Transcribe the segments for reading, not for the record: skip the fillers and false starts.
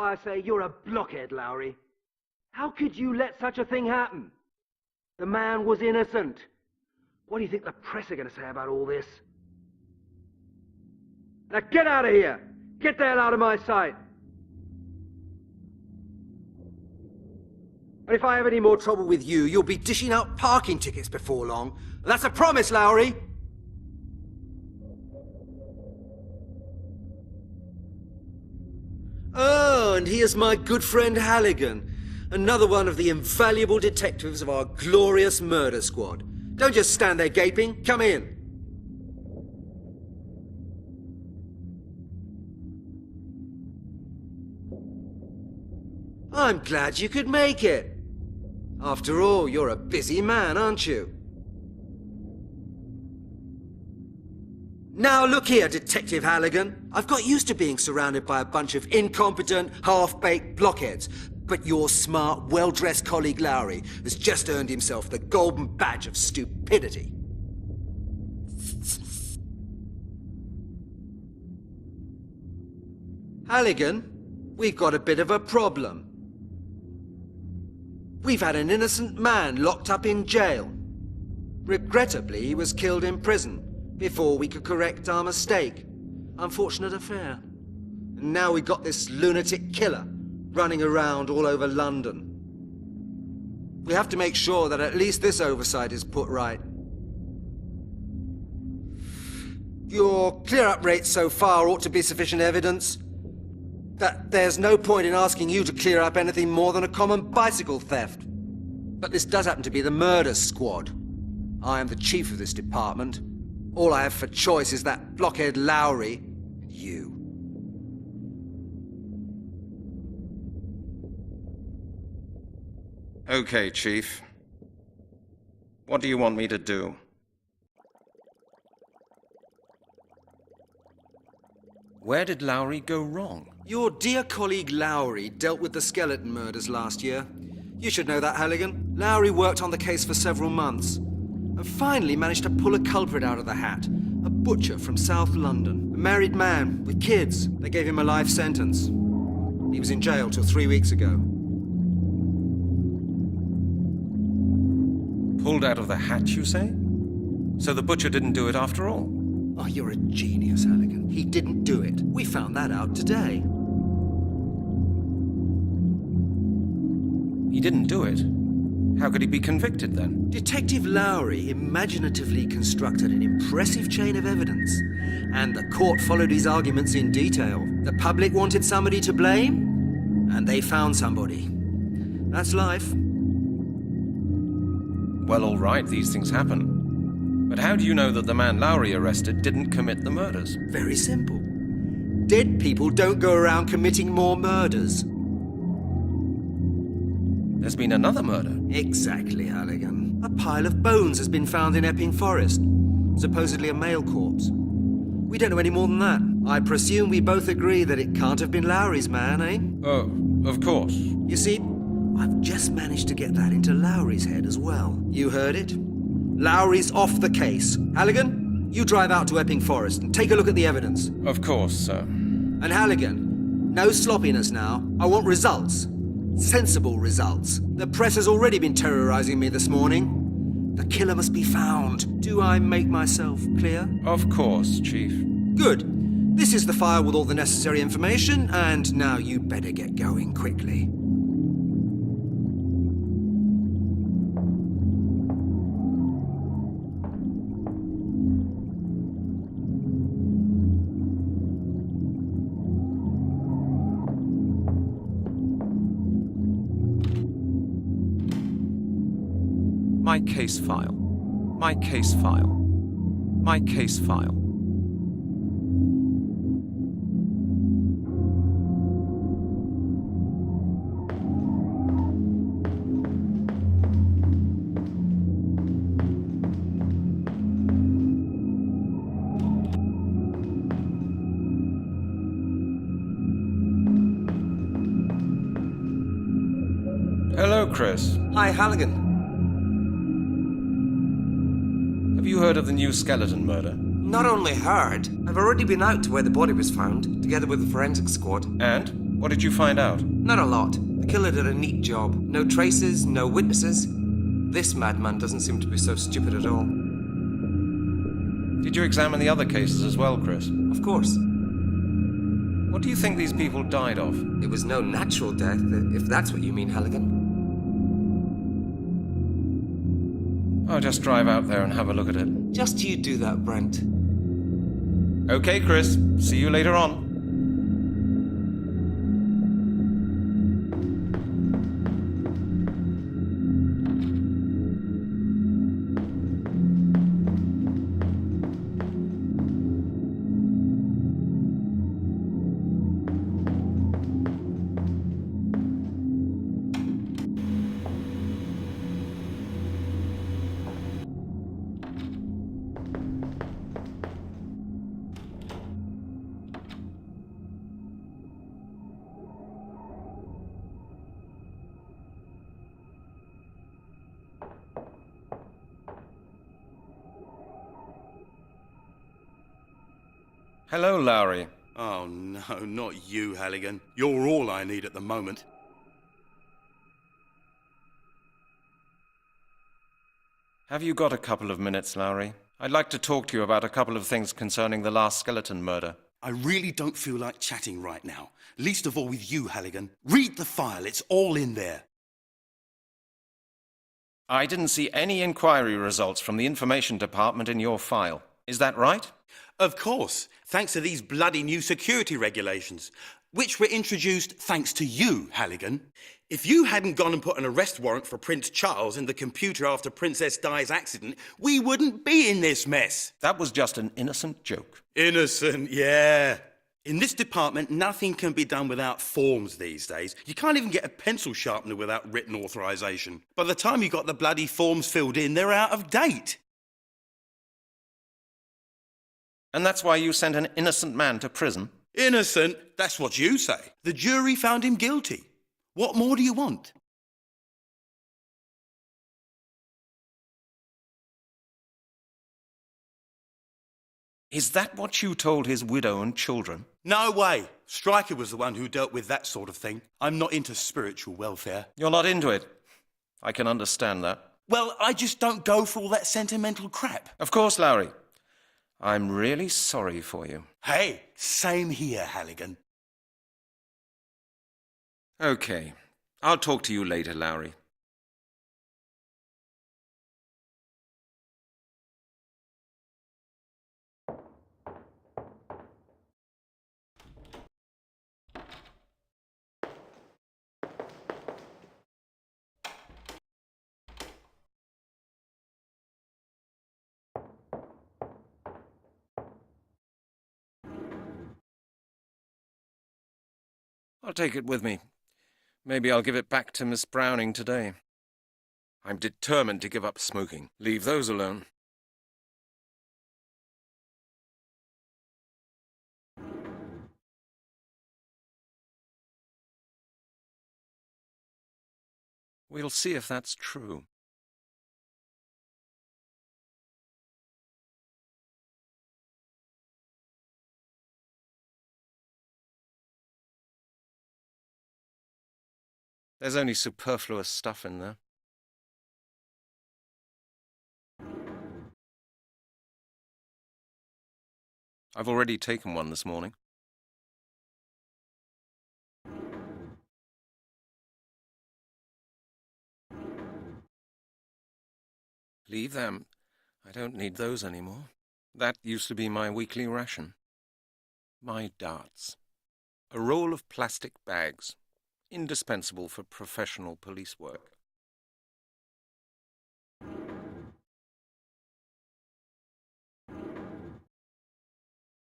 why I say you're a blockhead, Lowry. How could you let such a thing happen? The man was innocent. What do you think the press are going to say about all this? Now get out of here! Get the hell out of my sight! And if I have any more trouble with you, you'll be dishing out parking tickets before long. That's a promise, Lowry! Oh, and here's my good friend Halligan. Another one of the invaluable detectives of our glorious murder squad. Don't just stand there gaping. Come in. I'm glad you could make it. After all, you're a busy man, aren't you? Now look here, Detective Halligan. I've got used to being surrounded by a bunch of incompetent, half-baked blockheads. But your smart, well-dressed colleague Lowry has just earned himself the golden badge of stupidity. Halligan, we've got a bit of a problem. We've had an innocent man locked up in jail. Regrettably, he was killed in prison before we could correct our mistake. Unfortunate affair. And now we've got this lunatic killer running around all over London. We have to make sure that at least this oversight is put right. Your clear-up rate so far ought to be sufficient evidence that there's no point in asking you to clear up anything more than a common bicycle theft. But this does happen to be the murder squad. I am the chief of this department. All I have for choice is that blockhead Lowry and you. Okay, Chief. What do you want me to do? Where did Lowry go wrong? Your dear colleague Lowry dealt with the skeleton murders last year. You should know that, Halligan. Lowry worked on the case for several months and finally managed to pull a culprit out of the hat. A butcher from South London. A married man with kids. They gave him a life sentence. He was in jail till 3 weeks ago. Pulled out of the hat, you say? So the butcher didn't do it after all? Oh, you're a genius, Halligan. He didn't do it. We found that out today. He didn't do it? How could he be convicted then? Detective Lowry imaginatively constructed an impressive chain of evidence, and the court followed his arguments in detail. The public wanted somebody to blame, and they found somebody. That's life. Well, all right, these things happen. But how do you know that the man Lowry arrested didn't commit the murders? Very simple. Dead people don't go around committing more murders. There's been another murder. Exactly, Halligan. A pile of bones has been found in Epping Forest. Supposedly a male corpse. We don't know any more than that. I presume we both agree that it can't have been Lowry's man, eh? Oh, of course. You see, I've just managed to get that into Lowry's head as well. You heard it? Lowry's off the case. Halligan, you drive out to Epping Forest and take a look at the evidence. Of course, sir. And Halligan, no sloppiness now. I want results. Sensible results. The press has already been terrorizing me this morning. The killer must be found. Do I make myself clear? Of course, Chief. Good. This is the file with all the necessary information, and now you better get going quickly. My case file. My case file. My case file. Hello, Chris. Hi, Halligan. Have you heard of the new skeleton murder? Not only heard, I've already been out to where the body was found, together with the forensic squad. And? What did you find out? Not a lot. The killer did a neat job. No traces, no witnesses. This madman doesn't seem to be so stupid at all. Did you examine the other cases as well, Chris? Of course. What do you think these people died of? It was no natural death, if that's what you mean, Halligan. I'll just drive out there and have a look at it. Just you do that, Brent. Okay, Chris. See you later on. Hello, Lowry. Oh no, not you, Halligan. You're all I need at the moment. Have you got a couple of minutes, Lowry? I'd like to talk to you about a couple of things concerning the last skeleton murder. I really don't feel like chatting right now. Least of all with you, Halligan. Read the file, it's all in there. I didn't see any inquiry results from the information department in your file. Is that right? Of course, thanks to these bloody new security regulations, which were introduced thanks to you, Halligan. If you hadn't gone and put an arrest warrant for Prince Charles in the computer after Princess Di's accident, we wouldn't be in this mess. That was just an innocent joke. Innocent, yeah. In this department, nothing can be done without forms these days. You can't even get a pencil sharpener without written authorization. By the time you got the bloody forms filled in, they're out of date. And that's why you sent an innocent man to prison? Innocent? That's what you say. The jury found him guilty. What more do you want? Is that what you told his widow and children? No way. Stryker was the one who dealt with that sort of thing. I'm not into spiritual welfare. You're not into it. I can understand that. Well, I just don't go for all that sentimental crap. Of course, Lowry. I'm really sorry for you. Hey, same here, Halligan. Okay. I'll talk to you later, Lowry. I'll take it with me. Maybe I'll give it back to Miss Browning today. I'm determined to give up smoking. Leave those alone. We'll see if that's true. There's only superfluous stuff in there. I've already taken one this morning. Leave them. I don't need those anymore. That used to be my weekly ration. My darts. A roll of plastic bags. Indispensable for professional police work.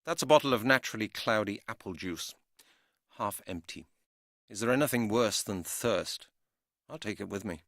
That's a bottle of naturally cloudy apple juice. Half empty. Is there anything worse than thirst? I'll take it with me.